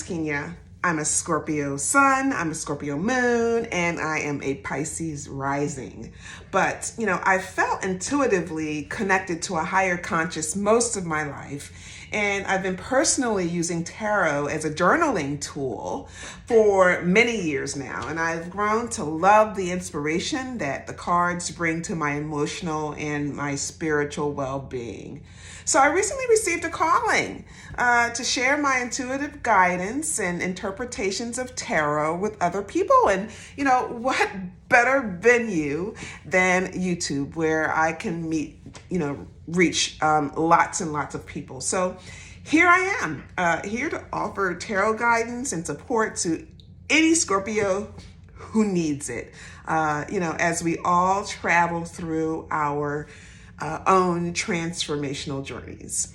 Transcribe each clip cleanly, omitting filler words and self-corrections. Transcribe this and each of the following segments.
Kenya. I'm a Scorpio sun, I'm a Scorpio moon, and I am a Pisces rising. But, I felt intuitively connected to a higher conscious most of my life. And I've been personally using tarot as a journaling tool for many years now. And I've grown to love the inspiration that the cards bring to my emotional and my spiritual well-being. So I recently received a calling to share my intuitive guidance and interpretations of tarot with other people. And, what better venue than YouTube, where I can reach lots and lots of people. So here I am, here to offer tarot guidance and support to any Scorpio who needs it, as we all travel through our own transformational journeys.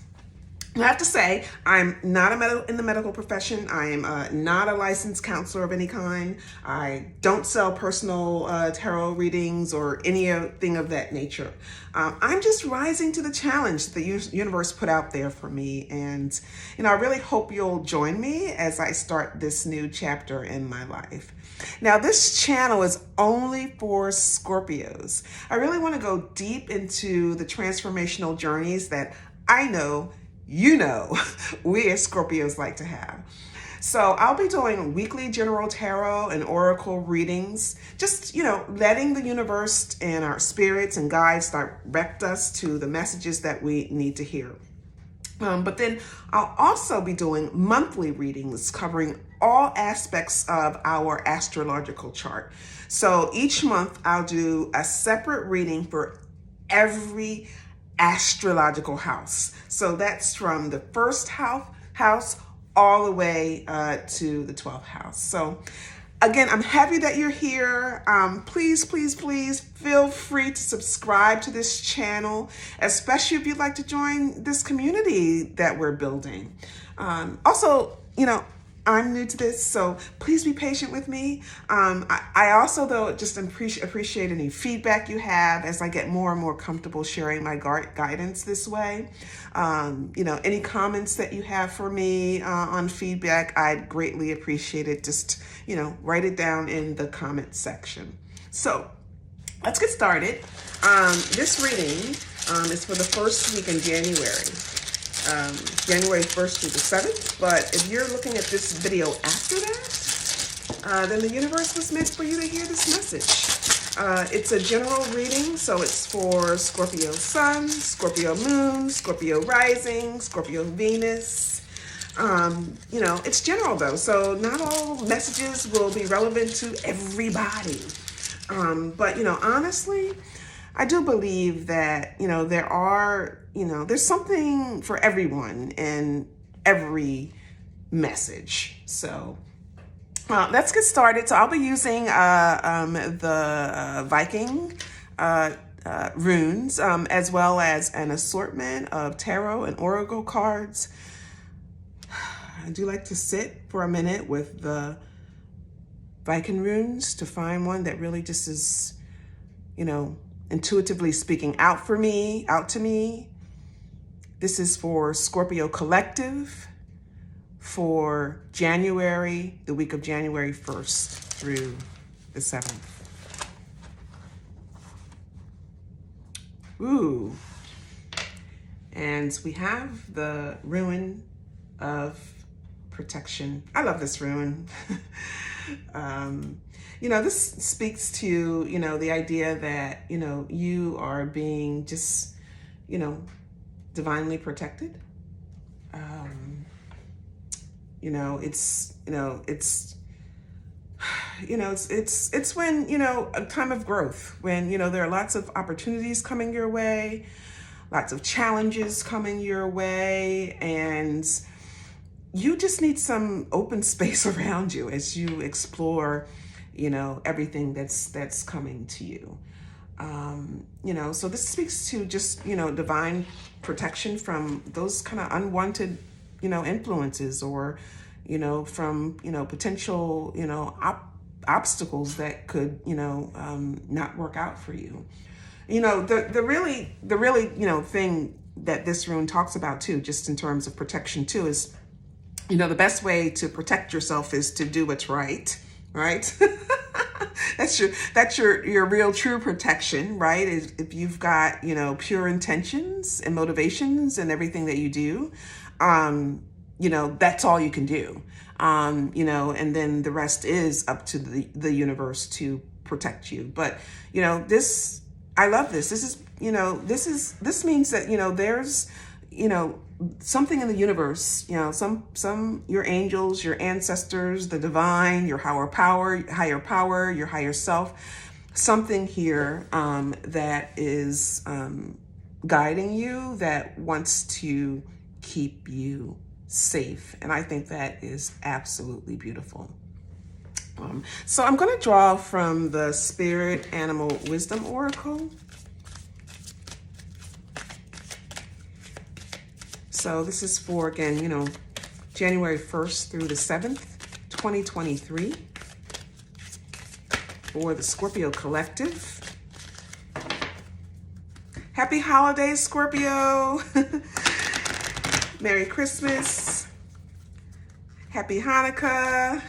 I have to say, I'm not in the medical profession. I am not a licensed counselor of any kind. I don't sell personal tarot readings or anything of that nature. I'm just rising to the challenge the universe put out there for me. And, I really hope you'll join me as I start this new chapter in my life. Now, this channel is only for Scorpios. I really want to go deep into the transformational journeys that I know we as Scorpios like to have. So I'll be doing weekly general tarot and oracle readings, just, letting the universe and our spirits and guides direct us to the messages that we need to hear. But then I'll also be doing monthly readings covering all aspects of our astrological chart. So each month I'll do a separate reading for every astrological house. So that's from the first house all the way to the 12th house. So again, I'm happy that you're here. Please feel free to subscribe to this channel, especially if you'd like to join this community that we're building. Also, I'm new to this, so please be patient with me. I also, though, just appreciate any feedback you have as I get more and more comfortable sharing my guidance this way. Any comments that you have for me on feedback, I'd greatly appreciate it. Just, write it down in the comment section. So let's get started. This reading is for the first week in January. January 1st through the 7th, but if you're looking at this video after that, then the universe was meant for you to hear this message. It's a general reading, so it's for Scorpio Sun, Scorpio Moon, Scorpio Rising, Scorpio Venus. It's general though, so not all messages will be relevant to everybody. But honestly, I do believe that, there are, there's something for everyone in every message. So let's get started. So I'll be using the Viking Runes, as well as an assortment of tarot and oracle cards. I do like to sit for a minute with the Viking Runes to find one that really just is, intuitively speaking out to me. This is for Scorpio Collective for January, the week of January 1st through the 7th. Ooh. And we have the Rune of Protection. I love this rune. This speaks to, the idea that, you are being just, divinely protected. It's when, a time of growth, when, there are lots of opportunities coming your way, lots of challenges coming your way, and you just need some open space around you as you explore, everything that's coming to you. So this speaks to just, divine protection from those kind of unwanted, influences or, from, potential, obstacles that could, not work out for you. The really, thing that this rune talks about too, just in terms of protection too, is you know, the best way to protect yourself is to do what's right, right? That's your real true protection, right? Is if you've got, you know, pure intentions and motivations and everything that you do, you know, that's all you can do. You know, and then the rest is up to the universe to protect you. But, you know, this, I love this. This is, you know, this means that, you know, there's, you know, something in the universe, you know, some your angels, your ancestors, the divine, your higher power, your higher self, something here that is guiding you, that wants to keep you safe. And I think that is absolutely beautiful. So I'm going to draw from the Spirit Animal Wisdom Oracle. So this is for, again, you know, January 1st through the 7th, 2023, for the Scorpio Collective. Happy holidays, Scorpio. Merry Christmas. Happy Hanukkah.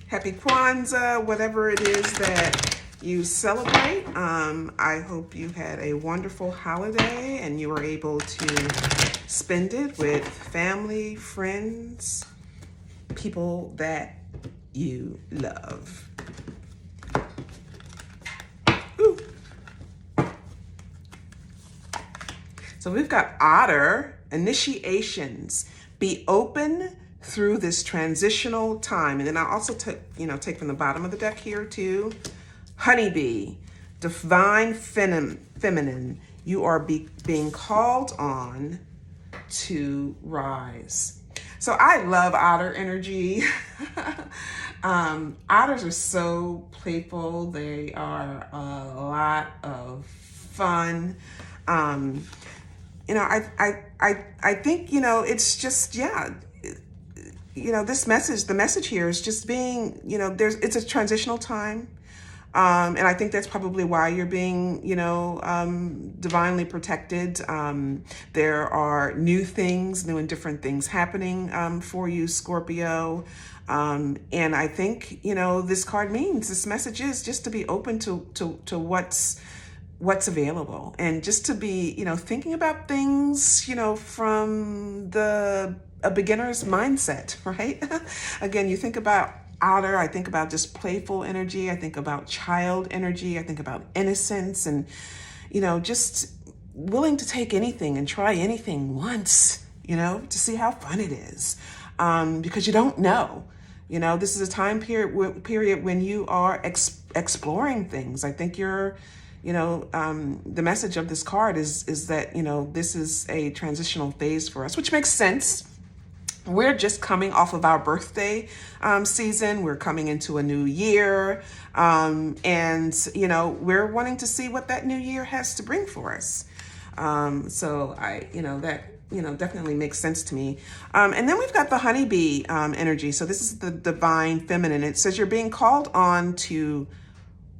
Happy Kwanzaa, whatever it is that you celebrate. I hope you had a wonderful holiday and you were able to spend it with family, friends, people that you love. Ooh. So we've got Otter, initiations. Be open through this transitional time. And then I also take from the bottom of the deck here too. Honeybee, divine feminine. You are being called on to rise. So I love otter energy. Otters are so playful. They are a lot of fun. You know, I think, you know, it's just, yeah, you know, this message, the message here is just being, you know, it's a transitional time. And I think that's probably why you're being, you know, divinely protected. There are new and different things happening for you, Scorpio. And I think, you know, this card means, this message is just to be open to what's available, and just to be, you know, thinking about things, you know, from a beginner's mindset, right? Again, you think about Otter, I think about just playful energy. I think about child energy. I think about innocence and, you know, just willing to take anything and try anything once, you know, to see how fun it is. Because you don't know, you know, this is a time period when you are exploring things. I think you're, you know, the message of this card is that, you know, this is a transitional phase for us, which makes sense. We're just coming off of our birthday season. We're coming into a new year. And, you know, we're wanting to see what that new year has to bring for us. So that definitely makes sense to me. And then we've got the honeybee energy. So this is the divine feminine. It says you're being called on to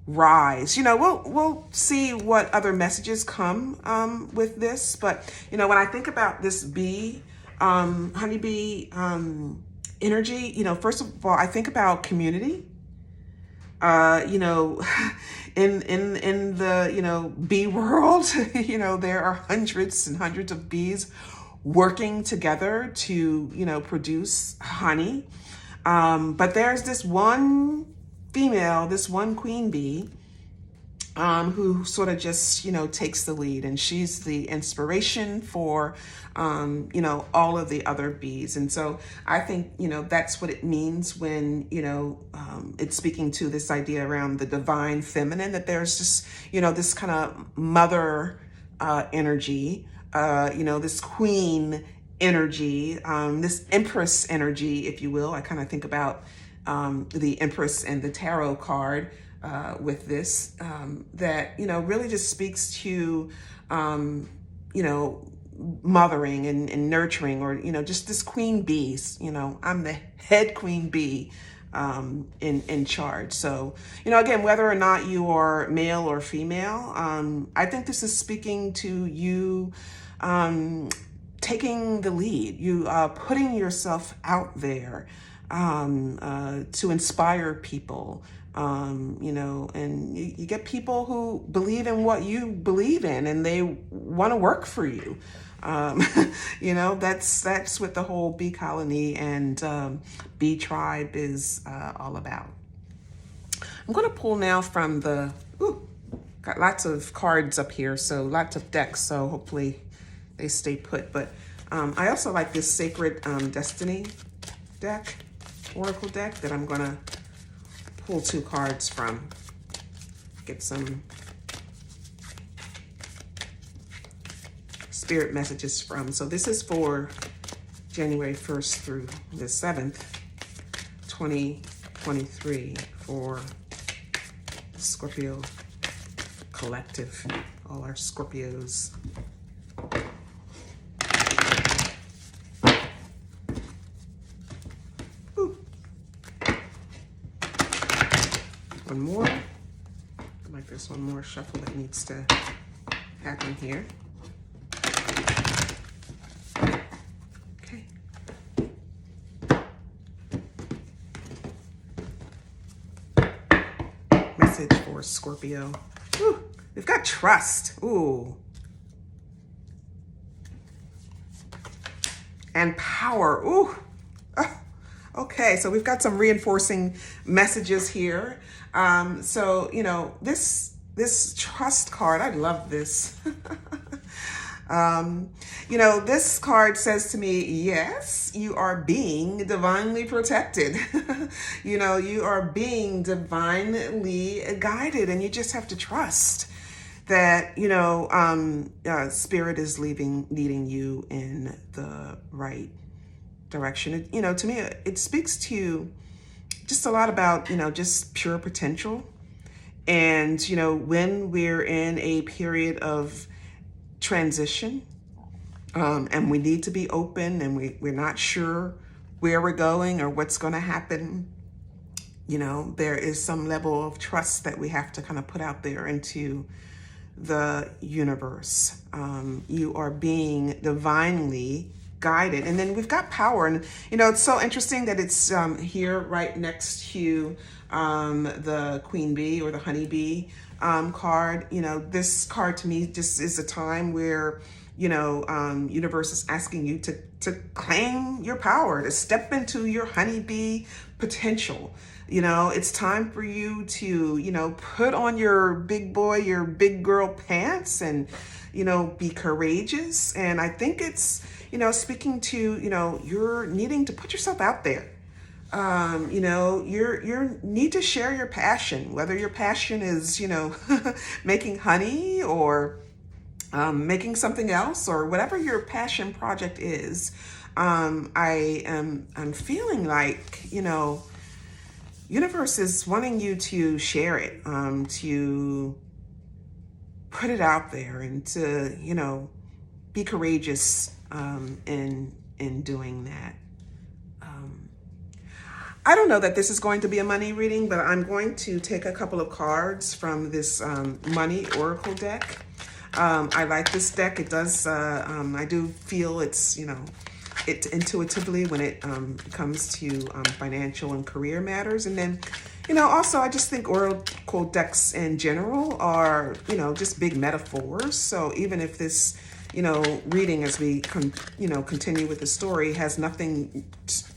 rise. You know, we'll see what other messages come with this. But, you know, when I think about this bee, honeybee energy, you know, first of all, I think about community. You know, in the, you know, bee world, you know, there are hundreds and hundreds of bees working together to, you know, produce honey. But there's this one female, this one queen bee, who sort of just, you know, takes the lead, and she's the inspiration for, you know, all of the other bees. And so I think, you know, that's what it means when, you know, it's speaking to this idea around the divine feminine, that there's just, you know, this kind of mother energy, you know, this queen energy, this empress energy, if you will. I kind of think about the Empress and the tarot card with this, that, you know, really just speaks to, you know, mothering and nurturing, or, you know, just this queen bee. You know, I'm the head queen bee in charge. So, you know, again, whether or not you are male or female, I think this is speaking to you taking the lead, you putting yourself out there to inspire people, you know, and you get people who believe in what you believe in and they want to work for you. You know, that's what the whole bee colony and bee tribe is all about. I'm going to pull now from the, got lots of cards up here, so lots of decks, so hopefully they stay put. But I also like this Sacred Destiny deck, Oracle deck, that I'm going to pull 2 cards from, get some spirit messages from. So this is for January 1st through the 7th, 2023 for the Scorpio collective, all our Scorpios. Ooh. One more. Like there's one more shuffle that needs to happen here. Okay. Message for Scorpio. Ooh, we've got trust. Ooh. And power. Ooh. Okay, so we've got some reinforcing messages here. So, you know, this trust card, I love this. You know, this card says to me, yes, you are being divinely protected. You know, you are being divinely guided, and you just have to trust that, you know, Spirit is leading you in the right direction. You know, to me, it speaks to just a lot about, you know, just pure potential. And, you know, when we're in a period of transition, and we need to be open, and we're not sure where we're going or what's going to happen, you know, there is some level of trust that we have to kind of put out there into the universe. You are being divinely guided. And then we've got power. And, you know, it's so interesting that it's here right next to the Queen Bee or the Honey Bee card. You know, this card to me just is a time where, you know, universe is asking you to claim your power, to step into your honeybee potential. You know, it's time for you to, you know, put on your big boy, your big girl pants and, you know, be courageous. And I think it's, you know, speaking to, you know, you're needing to put yourself out there. You know, you need to share your passion, whether your passion is, you know, making honey or making something else, or whatever your passion project is. I'm feeling like, you know, universe is wanting you to share it, to put it out there, and to, you know, be courageous in doing that. I don't know that this is going to be a money reading, but I'm going to take a couple of cards from this money oracle deck. I like this deck. It does, I do feel it's, you know, it intuitively when it comes to financial and career matters. And then, you know, also I just think oracle decks in general are, you know, just big metaphors. So even if this, you know, reading as we continue with the story has nothing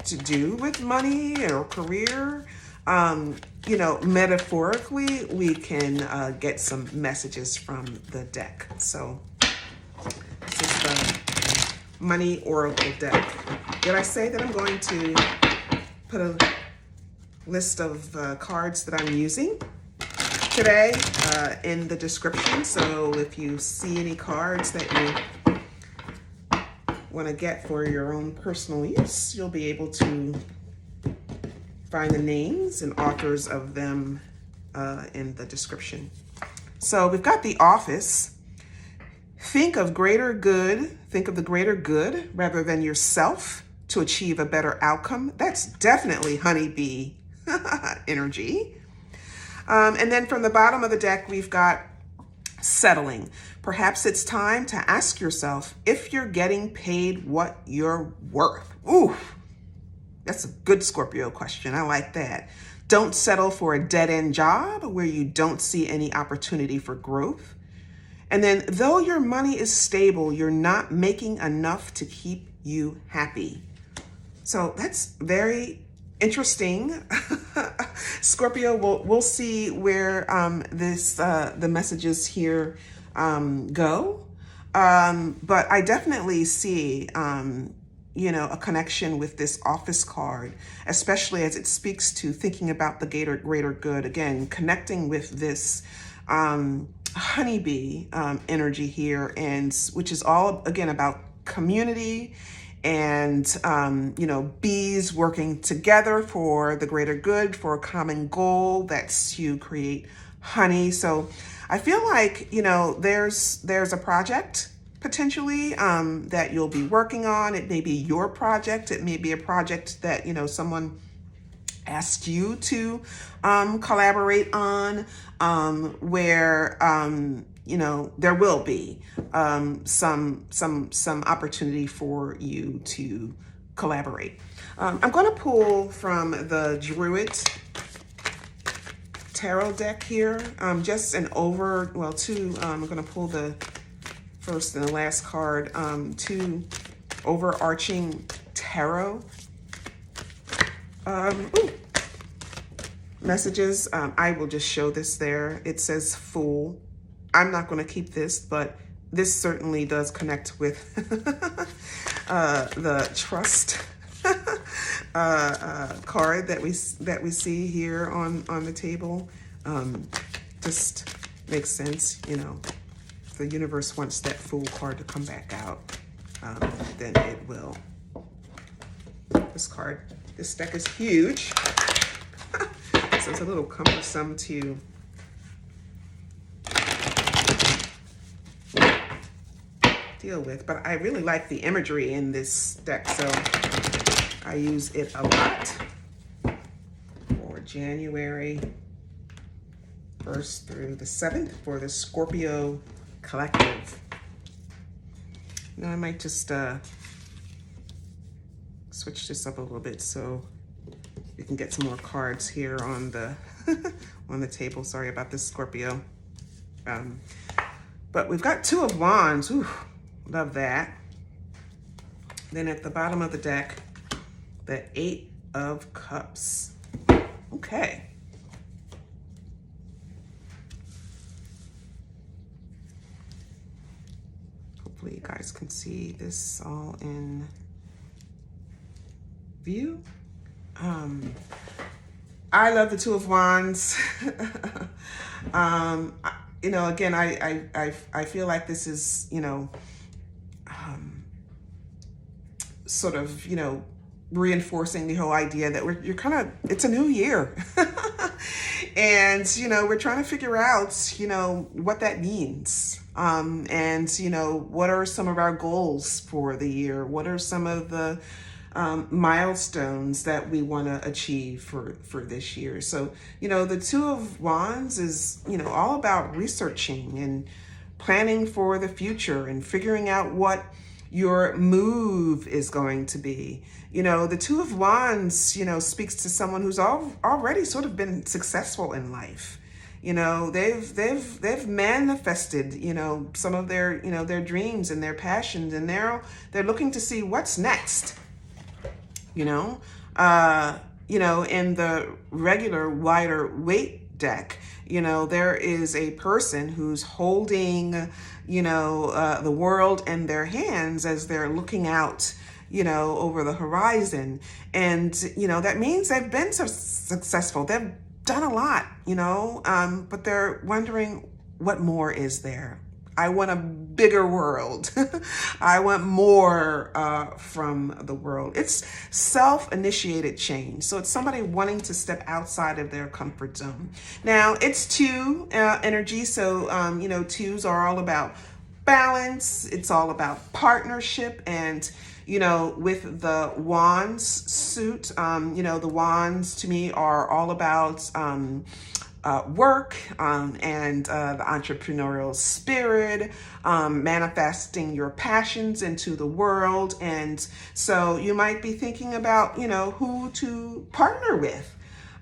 to do with money or career, you know, metaphorically, we can get some messages from the deck. So this is the money oracle deck. Did I say that I'm going to put a list of cards that I'm using today in the description? So if you see any cards that you want to get for your own personal use, you'll be able to find the names and authors of them in the description. So we've got the Office. Think of the greater good rather than yourself to achieve a better outcome. That's definitely honeybee energy. And then from the bottom of the deck, we've got settling. Perhaps it's time to ask yourself if you're getting paid what you're worth. Ooh, that's a good Scorpio question. I like that. Don't settle for a dead-end job where you don't see any opportunity for growth. And then, though your money is stable, you're not making enough to keep you happy. So that's very interesting. Scorpio, we'll see where the messages here go. But I definitely see, a connection with this office card, especially as it speaks to thinking about the greater good. Again, connecting with this honeybee energy here, and which is all, again, about community and, bees working together for the greater good, for a common goal. That's to create honey. So I feel like, there's a project potentially that you'll be working on. It may be your project. It may be a project that, someone asked you to collaborate on, where, there will be some opportunity for you to collaborate. I'm going to pull from the Druid Tarot deck here, just two. I'm going to pull the first and the last card, two overarching tarot messages. I will just show this there. It says Fool. I'm not going to keep this, but this certainly does connect with the Trust card that we see here on the table. Just makes sense, If the universe wants that Fool card to come back out, then it will. This deck is huge, so it's a little cumbersome to deal with, but I really like the imagery in this deck, so I use it a lot for January 1st through the 7th for the Scorpio Collective. Now I might just switch this up a little bit so you can get some more cards here on the on the table. Sorry about this, Scorpio. But we've got Two of Wands. Ooh, love that. Then at the bottom of the deck, the Eight of Cups. Okay. Hopefully you guys can see this all in view. I love the Two of Wands. Again, I feel like this is, sort of, reinforcing the whole idea that it's a new year. And, we're trying to figure out, what that means. And, what are some of our goals for the year? What are some of the milestones that we want to achieve for this year? So, the Two of Wands is, all about researching and planning for the future and figuring out what your move is going to be. The Two of Wands, speaks to someone who's already sort of been successful in life. They've manifested, some of their, their dreams and their passions, and they're looking to see what's next. In the regular wider weight deck, there is a person who's holding, the world in their hands as they're looking out, over the horizon. And, that means they've been so successful. They've done a lot, but they're wondering what more is there. I want a bigger world. I want more from the world. It's self-initiated change. So it's somebody wanting to step outside of their comfort zone. Now, it's two energy. So, twos are all about balance. It's all about partnership. And, with the Wands suit, the Wands to me are all about work and the entrepreneurial spirit, manifesting your passions into the world. And so you might be thinking about, who to partner with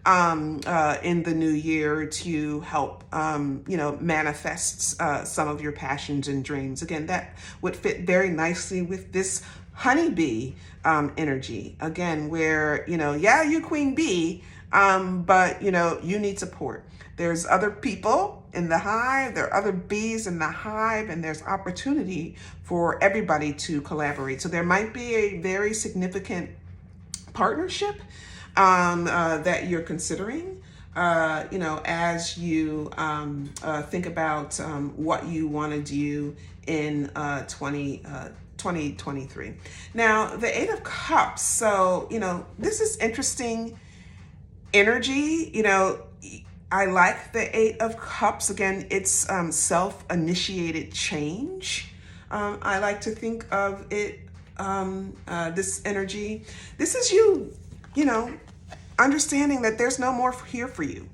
in the new year to help, manifest some of your passions and dreams. Again, that would fit very nicely with this honeybee energy. Again, where, yeah, you queen bee, but, you need support. There's other people in the hive, there are other bees in the hive, and there's opportunity for everybody to collaborate. So there might be a very significant partnership that you're considering, as you think about what you want to do in 2023. Now, the Eight of Cups. So, this is interesting energy. I like the Eight of Cups. Again, it's self-initiated change. I like to think of it, this energy. This is you, understanding that there's no more here for you.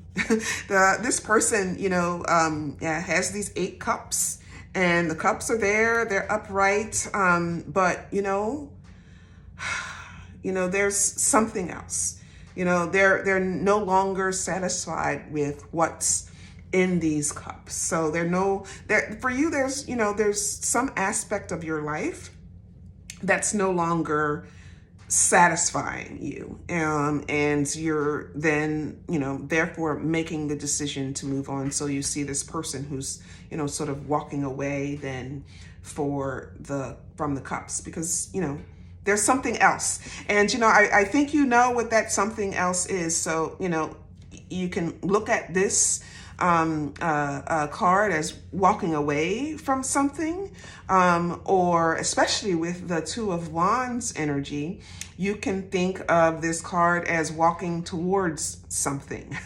This person, has these 8 cups, and the cups are there, they're upright, but, there's something else. They're no longer satisfied with what's in these cups. So for you, there's some aspect of your life that's no longer satisfying you. And you're then, therefore making the decision to move on. So you see this person who's, sort of walking away then from the cups, because, there's something else. And, I think what that something else is. So, you can look at this card as walking away from something, or especially with the Two of Wands energy, you can think of this card as walking towards something,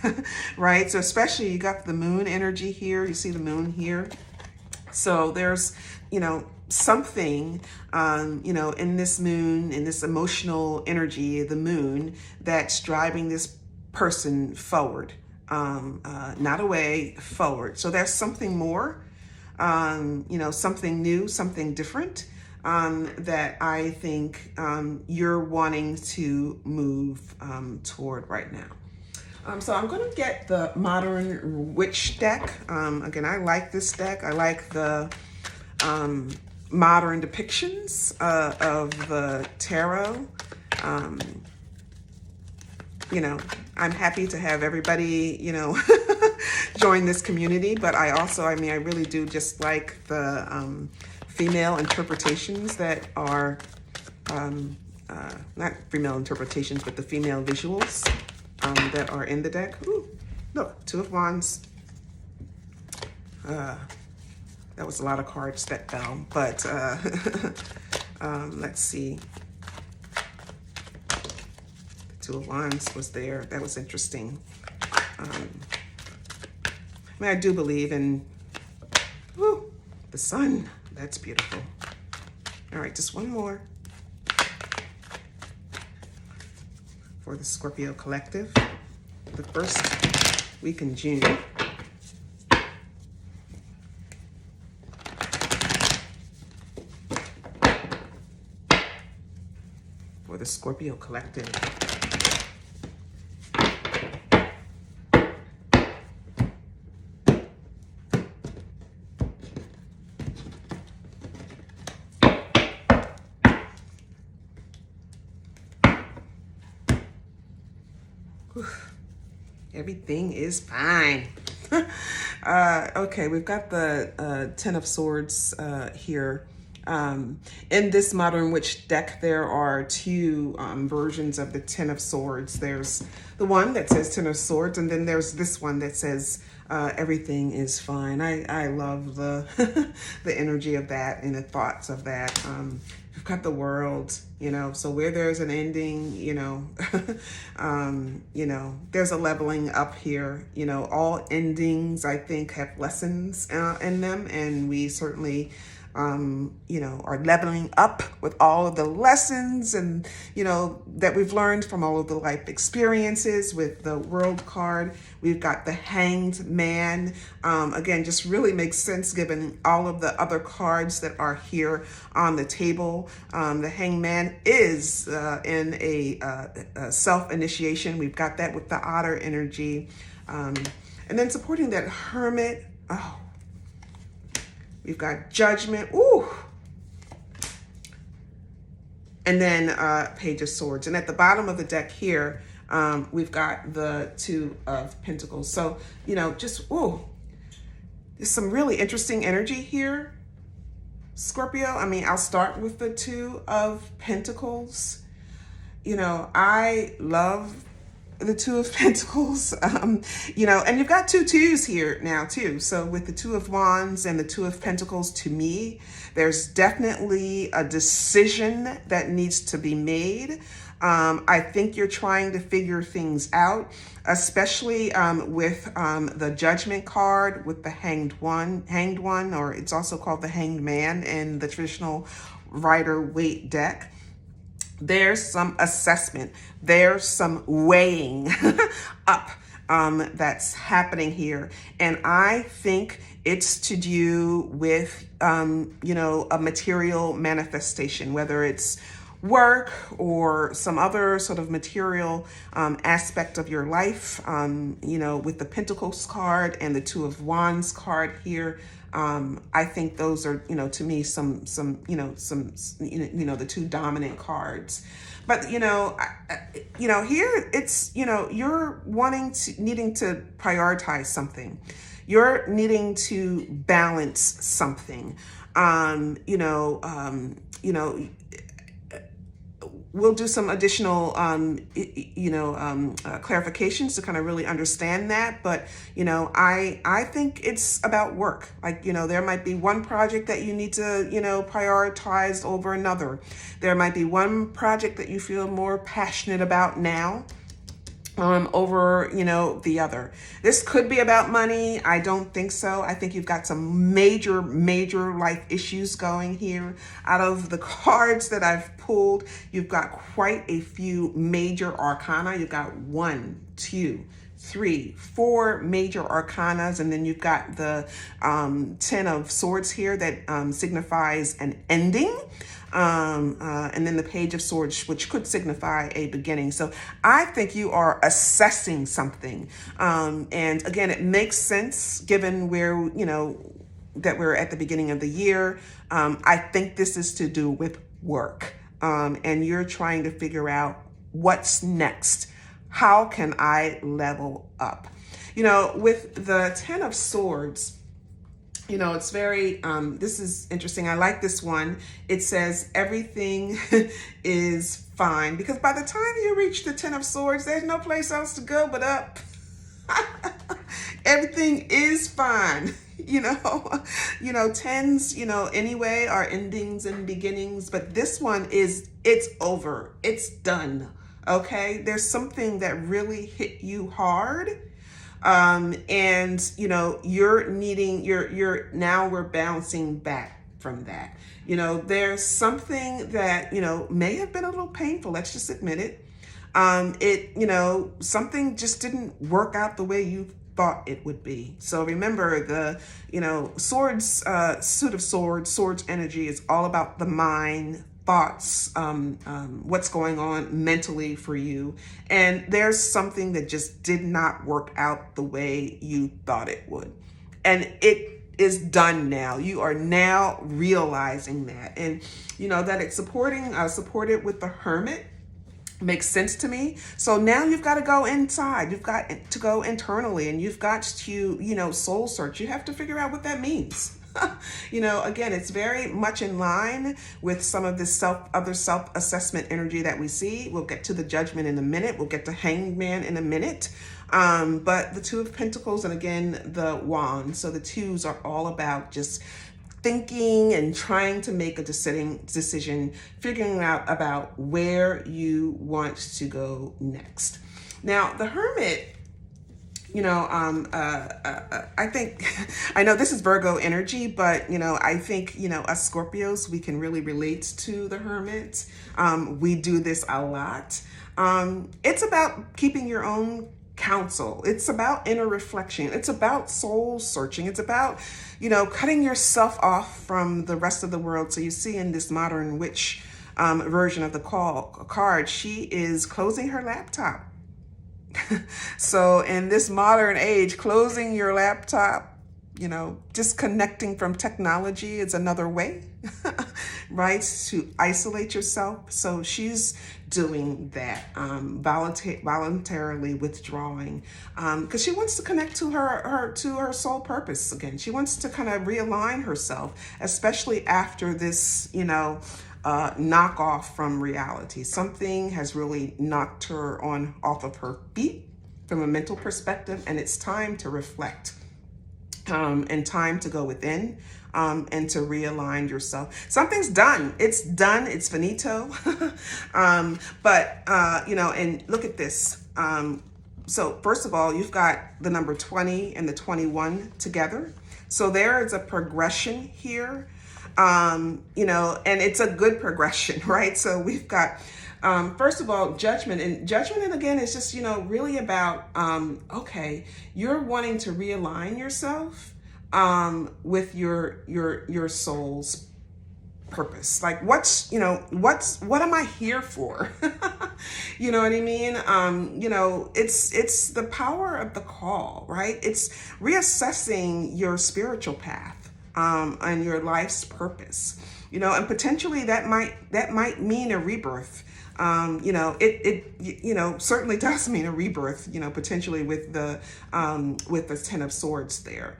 right? So especially you got the moon energy here. You see the moon here. So there's, something, in this moon, in this emotional energy, the moon, that's driving this person forward, not away, forward. So there's something more, something new, something different, that I think you're wanting to move toward right now. So I'm going to get the Modern Witch deck. Again, I like this deck. I like the modern depictions of the tarot. I'm happy to have everybody, join this community, but I really do just like the female interpretations that are, not female interpretations, but the female visuals that are in the deck. Ooh, look, Two of Wands. That was a lot of cards that fell, but let's see. The Two of Wands was there. That was interesting. I do believe in the sun. That's beautiful. All right, just one more for the Scorpio collective. The first week in June. For the Scorpio collective. Everything is fine. Okay, we've got the Ten of Swords here. In this Modern Witch deck, there are 2 versions of the Ten of Swords. There's the one that says Ten of Swords, and then there's this one that says everything is fine. I love the the energy of that and the thoughts of that. We've got the World, so where there's an ending, there's a leveling up here. All endings, I think, have lessons in them, and we certainly you know, are leveling up with all of the lessons and, you know, that we've learned from all of the life experiences. With the World card, we've got the Hanged Man. Again, just really makes sense given all of the other cards that are here on the table. The Hanged Man is in a self-initiation. We've got that with the Otter energy. And then supporting that Hermit. Oh, we've got Judgment. Ooh. And then Page of Swords. And at the bottom of the deck here, we've got the Two of Pentacles. So, you know, just, ooh, there's some really interesting energy here, Scorpio. I mean, I'll start with the Two of Pentacles. You know, I love the Two of Pentacles, you know, and you've got two twos here now too. So with the Two of Wands and the Two of Pentacles, to me, there's definitely a decision that needs to be made. I think you're trying to figure things out, especially with the Judgment card with the Hanged One, or it's also called the Hanged Man in the traditional Rider-Waite deck. There's some assessment, there's some weighing up that's happening here. And I think it's to do with, you know, a material manifestation, whether it's work or some other sort of material aspect of your life. You know, with the Pentacles card and the Two of Wands card here, I think those are, you know, to me, the two dominant cards. But, you know, here it's, you know, you're needing to prioritize something. You're needing to balance something. We'll do some additional, clarifications to kind of really understand that. But, you know, I think it's about work. Like, you know, there might be one project that you need to, you know, prioritize over another. There might be one project that you feel more passionate about now over, you know, the other. This could be about money. I don't think so. I think you've got some major life issues going here. Out of the cards that I've pulled, you've got quite a few major arcana. You've got 1, 2, 3, 4 major arcanas, and then you've got the 10 of Swords here that signifies an ending. And then the Page of Swords, which could signify a beginning. So I think you are assessing something. And again, it makes sense given where, you know, that we're at the beginning of the year. I think this is to do with work. And you're trying to figure out what's next. How can I level up? You know, with the 10 of Swords, you know, it's very, this is interesting. I like this one. It says everything is fine, because by the time you reach the 10 of Swords, there's no place else to go but up. Everything is fine. You know, tens, you know, anyway, are endings and beginnings, but this one is, it's over. It's done. Okay. There's something that really hit you hard. And you know, now we're bouncing back from that. You know, there's something that, you know, may have been a little painful. Let's just admit it. You know, something just didn't work out the way you thought it would be. So remember, the, you know, Swords, Suit of Swords, Swords energy is all about the mind, thoughts, what's going on mentally for you. And there's something that just did not work out the way you thought it would. And it is done now. You are now realizing that. And, you know, that it's supported with the Hermit makes sense to me. So now you've got to go inside. You've got to go internally, and you've got to, you know, soul search. You have to figure out what that means. You know, again, it's very much in line with some of this other self-assessment energy that we see. We'll get to the Judgment in a minute. We'll get to Hanged Man in a minute. But the Two of Pentacles and again, the Wand. So the twos are all about just thinking and trying to make a decision, figuring out about where you want to go next. Now, the Hermit, I think, I know this is Virgo energy, but, I think, us Scorpios, we can really relate to the Hermit. We do this a lot. It's about keeping your own counsel. It's about inner reflection. It's about soul searching. It's about, cutting yourself off from the rest of the world. So you see in this modern witch version of the card, she is closing her laptop. So in this modern age, closing your laptop, disconnecting from technology is another way, right, to isolate yourself. So she's doing that, voluntarily withdrawing, because she wants to connect to her soul purpose again. She wants to kind of realign herself, especially after this, knock off from reality. Something has really knocked her off of her feet from a mental perspective, and it's time to reflect, and time to go within, and to realign yourself. Something's done. It's done. It's finito. And look at this. So first of all, you've got the number 20 and the 21 together. So there is a progression here. And it's a good progression, right? So we've got, first of all, judgment, and again, is just, really about, okay, you're wanting to realign yourself, with your soul's purpose. Like, what am I here for? You know what I mean? It's the power of the call, right? It's reassessing your spiritual path, and your life's purpose, and potentially that might mean a rebirth. It certainly does mean a rebirth, potentially with the 10 of Swords there.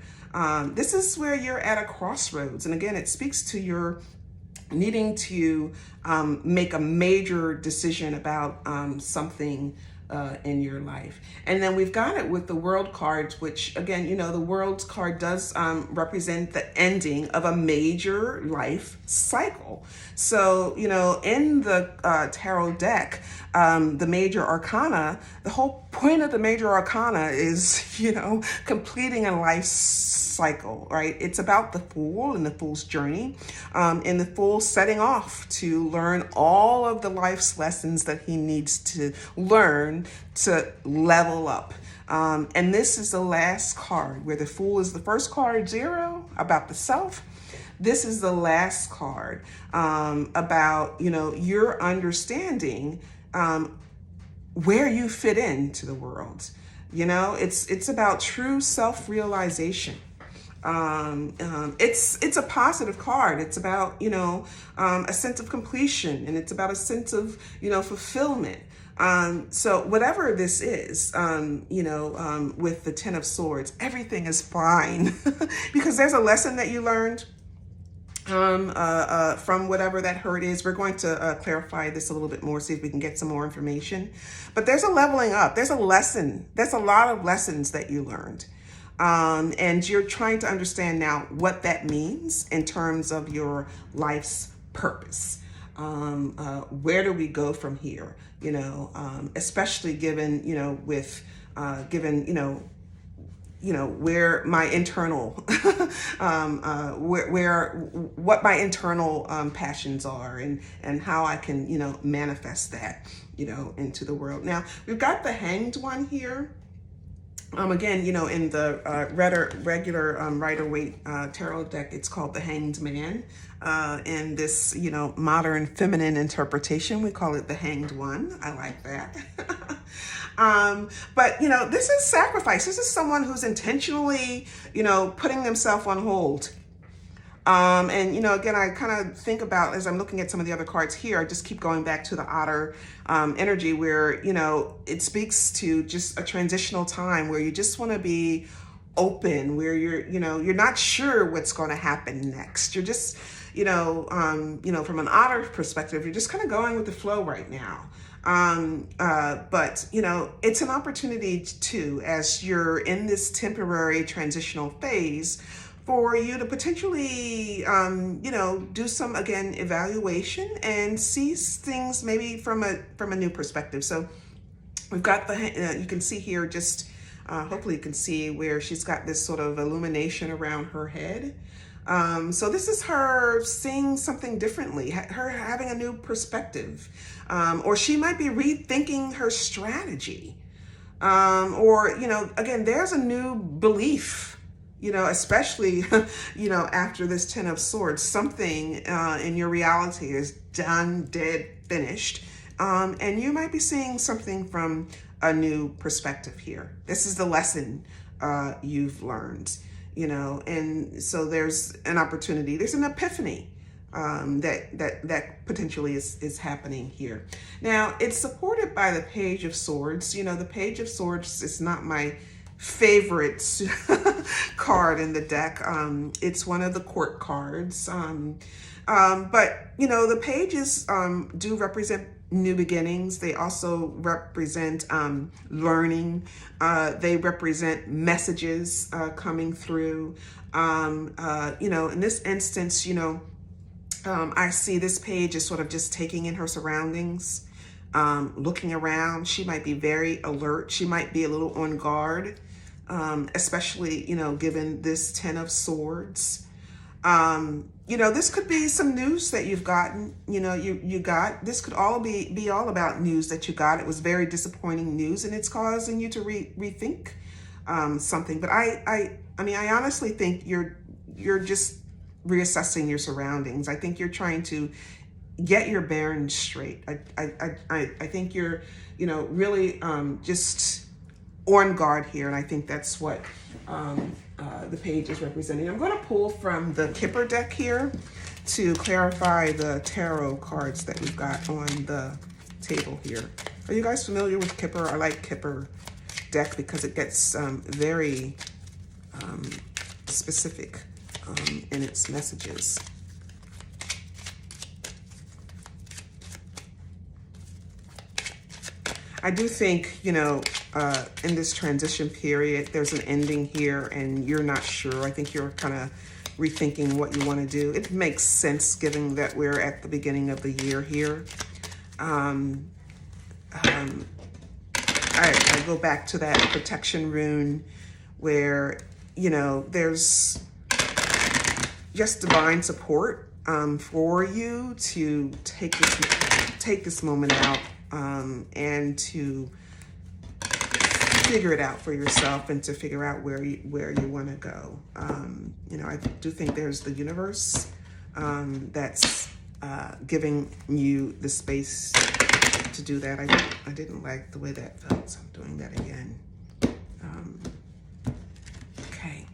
This is where you're at a crossroads. And again, it speaks to your needing to make a major decision about something in your life. And then we've got it with the World cards, which again, the World card does represent the ending of a major life cycle. So, in the tarot deck, the major arcana, the whole point of the major arcana is, completing a life cycle, right? It's about the Fool and the Fool's journey, and the Fool setting off to learn all of the life's lessons that he needs to learn to level up. And this is the last card, where the Fool is the first card, 0, about the self. This is the last card, about, your understanding where you fit into the world. It's about true self-realization. It's a positive card. It's about, a sense of completion, and it's about a sense of, fulfillment. So whatever this is, with the 10 of Swords, everything is fine because there's a lesson that you learned from whatever that hurt is. We're going to clarify this a little bit more, see if we can get some more information. But there's a leveling up. There's a lesson. There's a lot of lessons that you learned. And you're trying to understand now what that means in terms of your life's purpose. Where do we go from here? Especially given, where my internal, what my internal passions are, and how I can, manifest that, into the world. Now, we've got the Hanged One here. Again, in the regular Rider-Waite tarot deck, it's called the Hanged Man. In this, modern feminine interpretation, we call it the Hanged One. I like that. But, this is sacrifice. This is someone who's intentionally, putting themselves on hold. And, again, I kind of think about, as I'm looking at some of the other cards here, I just keep going back to the Otter energy, where, it speaks to just a transitional time where you just want to be open, where you're not sure what's going to happen next. You're just, from an Otter perspective, you're just kind of going with the flow right now. But, it's an opportunity too, as you're in this temporary transitional phase, for you to potentially, do some, again, evaluation and see things maybe from a new perspective. So we've got you can see here just Hopefully you can see where she's got this sort of illumination around her head. So this is her seeing something differently, her having a new perspective, or she might be rethinking her strategy. Or, you know, again, there's a new belief, you know, especially, you know, after this Ten of Swords, something in your reality is done, dead, finished. And you might be seeing something from a new perspective here. This is the lesson you've learned, you know, and so there's an opportunity, there's an epiphany that potentially is happening here. Now, it's supported by the Page of Swords. You know, the Page of Swords is not my favorite card in the deck. It's one of the court cards. But, you know, the pages do represent new beginnings. They also represent learning. They represent messages coming through. You know, in this instance, you know, I see this page as sort of just taking in her surroundings, looking around. She might be very alert. She might be a little on guard, especially, you know, given this Ten of Swords. You know, this could be some news that you've gotten, you know, you got. This could all be all about news that you got. It was very disappointing news, and it's causing you to rethink something. But I mean, I honestly think you're just reassessing your surroundings. I think you're trying to get your bearings straight. I think you're, you know, really just on guard here, and I think that's what the page is representing. I'm going to pull from the Kipper deck here to clarify the tarot cards that we've got on the table here. Are you guys familiar with Kipper? I like Kipper deck because it gets very specific in its messages. I do think, you know, in this transition period, there's an ending here and you're not sure. I think you're kind of rethinking what you want to do. It makes sense given that we're at the beginning of the year here. I go back to that protection rune where, you know, there's just divine support for you to take this moment out and to figure it out for yourself and to figure out where you want to go. You know, I do think there's the universe that's giving you the space to do that. I didn't like the way that felt, so I'm doing that again. Okay.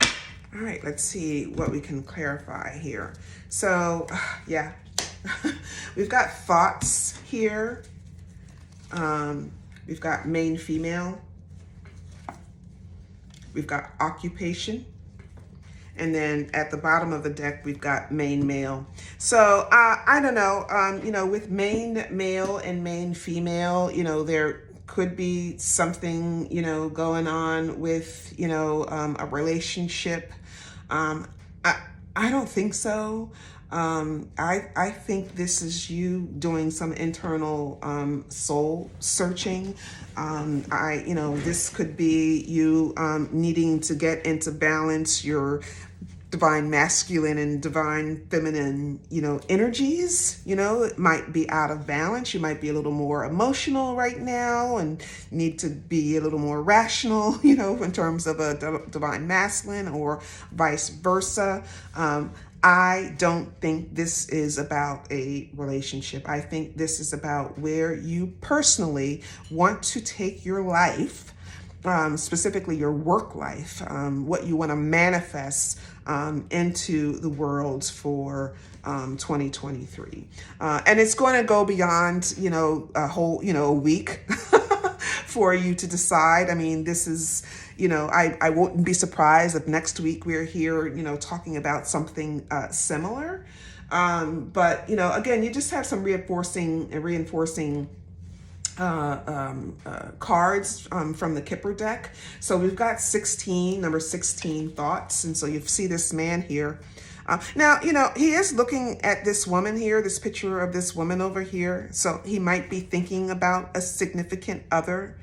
All right, let's see what we can clarify here. So, yeah, we've got thoughts here. We've got main female. We've got occupation. And then at the bottom of the deck, we've got main male. So I don't know, you know, with main male and main female, you know, there could be something, you know, going on with, you know, a relationship. I don't think so. I think this is you doing some internal soul searching. You know, this could be you needing to get into balance your divine masculine and divine feminine, you know, energies. You know, it might be out of balance. You might be a little more emotional right now and need to be a little more rational, you know, in terms of a divine masculine or vice versa. I don't think this is about a relationship. I think this is about where you personally want to take your life, specifically your work life, what you want to manifest into the world for 2023. And it's going to go beyond, you know, a whole, you know, a week for you to decide. I mean, this is, you know, I wouldn't be surprised if next week we're here, you know, talking about something similar. But, you know, again, you just have some reinforcing cards from the Kipper deck. So we've got 16, number 16 thoughts. And so you see this man here. Now, you know, he is looking at this woman here, this picture of this woman over here. So he might be thinking about a significant other.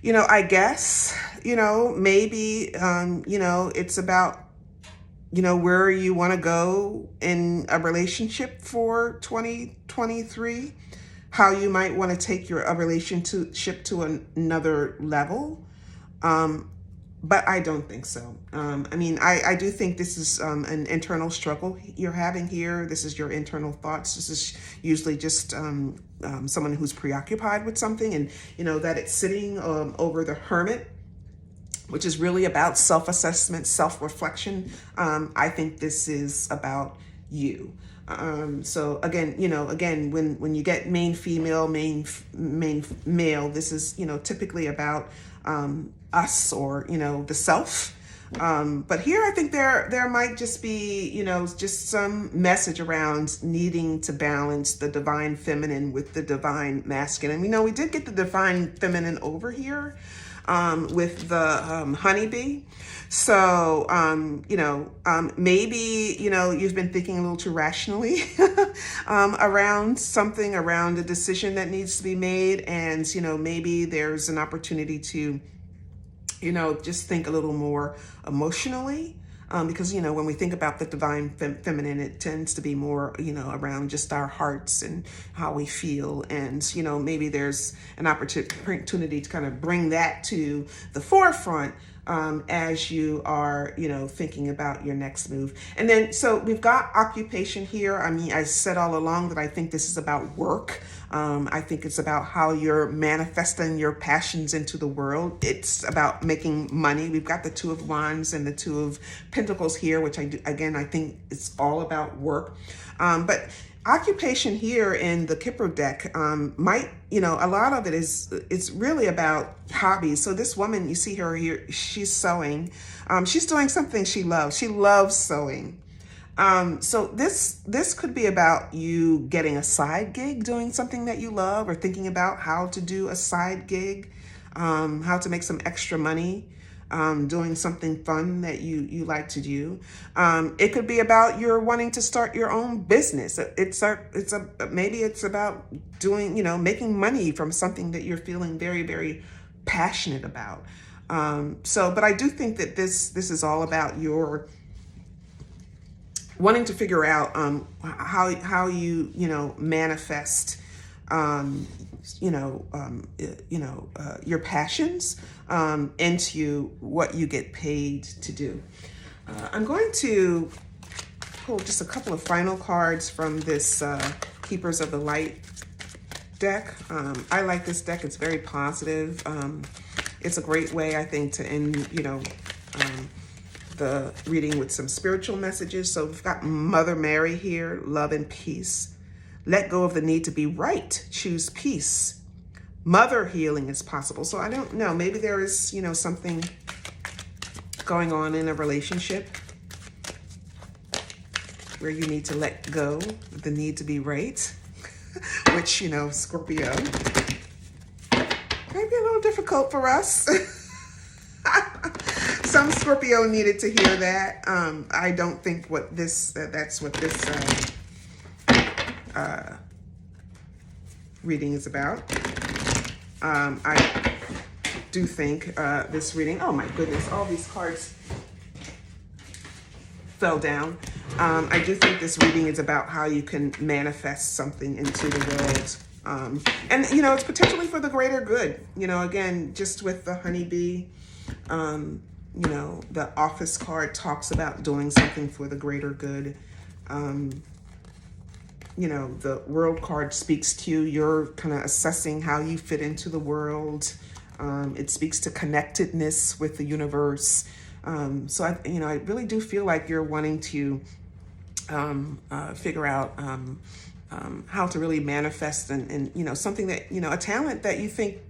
I guess, maybe, it's about, where you want to go in a relationship for 2023, how you might want to take a relationship to another level. But I don't think so. I do think this is an internal struggle you're having here. This is your internal thoughts. This is usually just someone who's preoccupied with something, and that it's sitting over the Hermit, which is really about self-assessment, self-reflection. I think this is about you. So again, when you get main female, main male, this is, typically about us, or, the self. But here I think there might just be, just some message around needing to balance the divine feminine with the divine masculine. We did get the divine feminine over here with the honeybee. So, maybe, you've been thinking a little too rationally around a decision that needs to be made. And, maybe there's an opportunity to, just think a little more emotionally. Because, when we think about the divine feminine, it tends to be more, around just our hearts and how we feel. And, maybe there's an opportunity to kind of bring that to the forefront as you are, thinking about your next move. And then, so we've got occupation here. I said all along that I think this is about work. I think it's about how you're manifesting your passions into the world. It's about making money. We've got the Two of Wands and the Two of Pentacles here, which I think it's all about work. But occupation here in the Kipper deck might, a lot of it's really about hobbies. So this woman, you see her here, she's sewing. She's doing something she loves. She loves sewing. So this could be about you getting a side gig, doing something that you love, or thinking about how to do a side gig, how to make some extra money, doing something fun that you like to do. It could be about you're wanting to start your own business. Maybe it's about doing, making money from something that you're feeling very, very passionate about. But I do think that this is all about your wanting to figure out how you manifest your passions into what you get paid to do. I'm going to pull just a couple of final cards from this Keepers of the Light deck. I like this deck. It's very positive. It's a great way, I think, to end the reading with some spiritual messages. So we've got Mother Mary here, love and peace. Let go of the need to be right. Choose peace. Mother healing is possible. So I don't know, maybe there is, something going on in a relationship where you need to let go of the need to be right, which, Scorpio, might be a little difficult for us. Some Scorpio needed to hear that. I don't think that's what this reading is about. I do think this reading, oh my goodness, all these cards fell down. I do think this reading is about how you can manifest something into the world. And, it's potentially for the greater good. Again, just with the honeybee, the Office card talks about doing something for the greater good. The World card speaks to you. You're kind of assessing how you fit into the world. It speaks to connectedness with the universe. So I really do feel like you're wanting to figure out how to really manifest and something that, a talent that you think,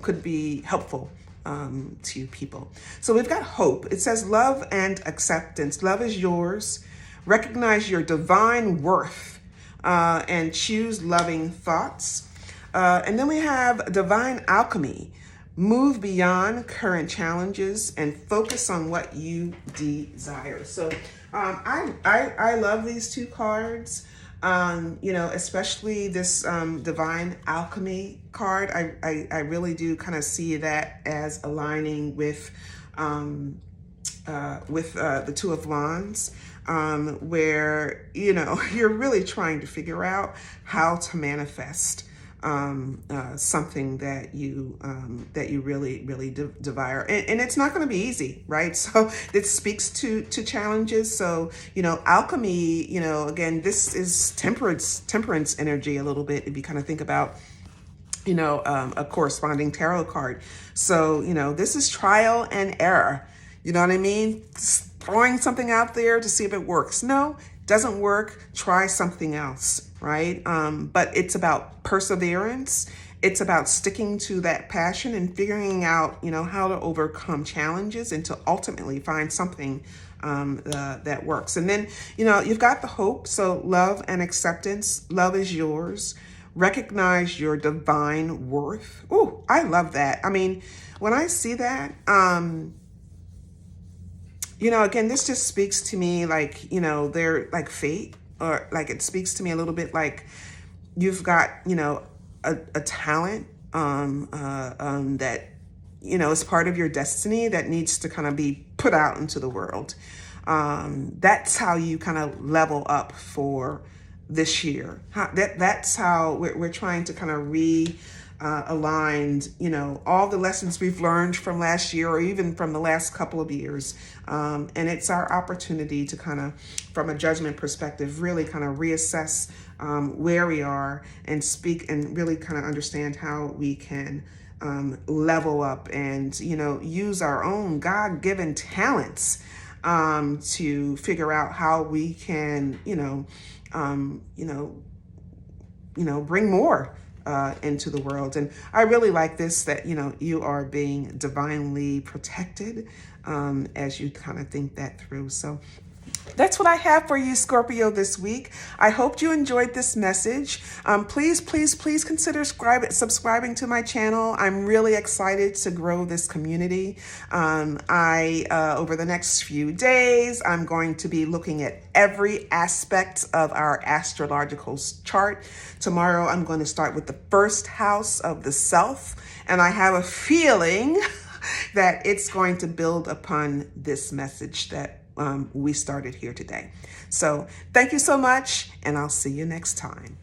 could be helpful to people. So we've got hope. It says love and acceptance. Love is yours. Recognize your divine worth and choose loving thoughts. And then we have divine alchemy. Move beyond current challenges and focus on what you desire. So I love these two cards. You know, especially this divine alchemy card. I really do kind of see that as aligning with the Two of Wands, where, you know, you're really trying to figure out how to manifest something that you really desire, and it's not going to be easy, right? So it speaks to challenges. So, you know, alchemy, you know, again, this is temperance energy a little bit, if you kind of think about, you know, a corresponding tarot card. So, you know, this is trial and error. You know what I mean? Just throwing something out there to see if it works. No, doesn't work. Try something else, right? But it's about perseverance. It's about sticking to that passion and figuring out, you know, how to overcome challenges and to ultimately find something that works. And then, you know, you've got the hope. So love and acceptance. Love is yours. Recognize your divine worth. Ooh, I love that. I mean, when I see that, you know, again, this just speaks to me like, you know, they're like fate, or like it speaks to me a little bit like you've got, you know, a talent that, you know, is part of your destiny that needs to kind of be put out into the world. That's how you kind of level up for this year. That's how we're trying to kind of aligned, you know, all the lessons we've learned from last year or even from the last couple of years. And it's our opportunity to kind of, from a judgment perspective, really kind of reassess where we are and speak and really kind of understand how we can level up and, you know, use our own God-given talents to figure out how we can, bring more into the world. And I really like this, that, you know, you are being divinely protected as you kind of think that through. So that's what I have for you, Scorpio, this week. I hope you enjoyed this message. Please consider subscribing to my channel. I'm really excited to grow this community. Over the next few days, I'm going to be looking at every aspect of our astrological chart. Tomorrow, I'm going to start with the first house of the self, and I have a feeling that it's going to build upon this message that we started here today. So thank you so much, and I'll see you next time.